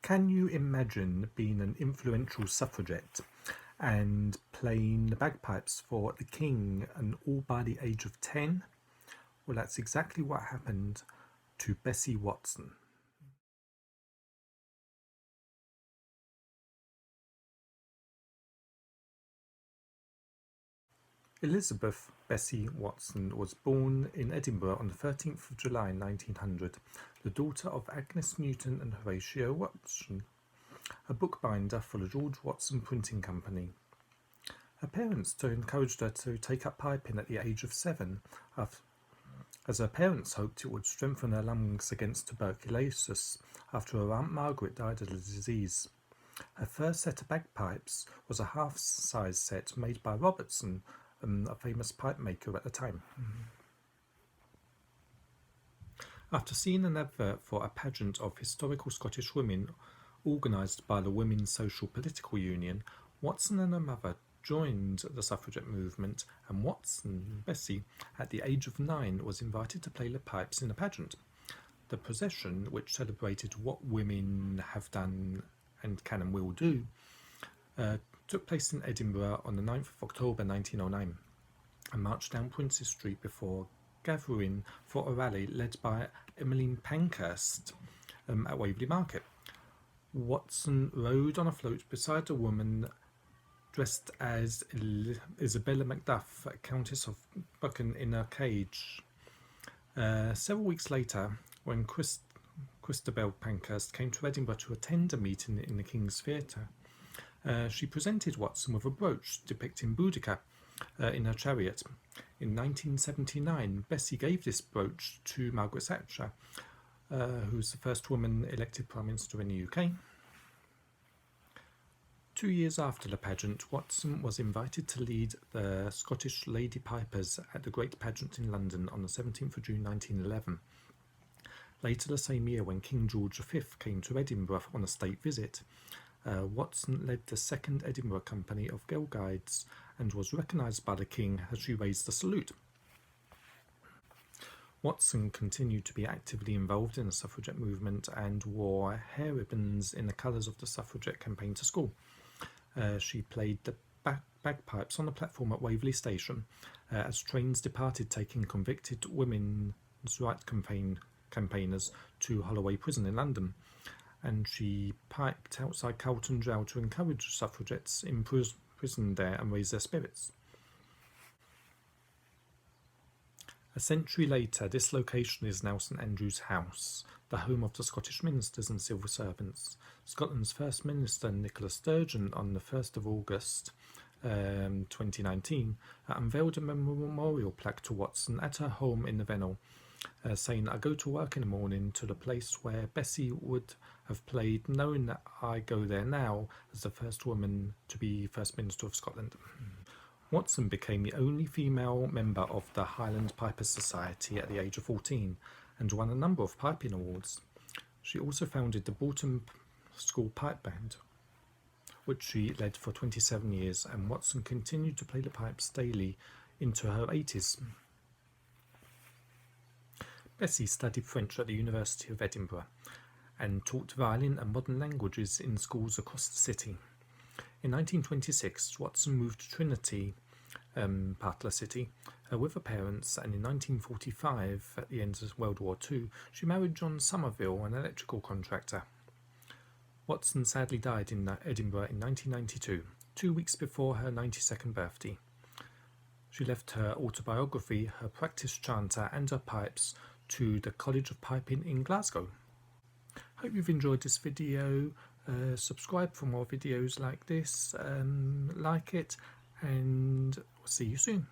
Can you imagine being an influential suffragette and playing the bagpipes for the king, and all by the age of 10? Well, that's exactly what happened to Bessie Watson. Elizabeth Bessie Watson was born in Edinburgh on the 13th of July 1900, the daughter of Agnes Newton and Horatio Watson, a bookbinder for the George Watson Printing Company. Her parents encouraged her to take up piping at the age of 7, as her parents hoped it would strengthen her lungs against tuberculosis after her Aunt Margaret died of the disease. Her first set of bagpipes was a half-size set made by Robertson, a famous pipe maker at the time. After seeing an advert for a pageant of historical Scottish women organised by the Women's Social Political Union, Watson and her mother joined the suffragette movement, and Watson, Bessie, at the age of 9, was invited to play the pipes in a pageant. The procession, which celebrated what women have done and can and will do, took place in Edinburgh on the 9th of October 1909 and marched down Princes Street before gathering for a rally led by Emmeline Pankhurst at Waverley Market. Watson rode on a float beside a woman dressed as Isabella Macduff, Countess of Buchan, in a cage. Several weeks later, when Christabel Pankhurst came to Edinburgh to attend a meeting in the King's Theatre, she presented Watson with a brooch depicting Boudica in her chariot. In 1979, Bessie gave this brooch to Margaret Thatcher, who was the first woman elected Prime Minister in the UK. 2 years after the pageant, Watson was invited to lead the Scottish Lady Pipers at the Great Pageant in London on the 17th of June 1911. Later the same year, when King George V came to Edinburgh on a state visit, Watson led the Second Edinburgh Company of Girl Guides and was recognised by the King as she raised the salute. Watson continued to be actively involved in the suffragette movement and wore hair ribbons in the colours of the suffragette campaign to school. She played the bagpipes on the platform at Waverley Station as trains departed, taking convicted women's rights campaigners to Holloway Prison in London, and she piped outside Calton Jail to encourage suffragettes imprisoned there and raise their spirits. A century later, this location is now St Andrew's House, the home of the Scottish ministers and civil servants. Scotland's First Minister, Nicola Sturgeon, on the 1st of August 2019, unveiled a memorial plaque to Watson at her home in the Vennel, saying, "I go to work in the morning to the place where Bessie would have played, knowing that I go there now as the first woman to be First Minister of Scotland." Watson became the only female member of the Highland Pipers Society at the age of 14 and won a number of piping awards. She also founded the Broughton School Pipe Band, which she led for 27 years, and Watson continued to play the pipes daily into her 80s. Bessie studied French at the University of Edinburgh and taught violin and modern languages in schools across the city. In 1926, Watson moved to Trinity, part of the city, with her parents, and in 1945, at the end of World War II, she married John Somerville, an electrical contractor. Watson sadly died in Edinburgh in 1992, 2 weeks before her 92nd birthday. She left her autobiography, her practice chanter, and her pipes to the College of Piping in Glasgow. Hope you've enjoyed this video. Subscribe for more videos like this, like it, and we'll see you soon.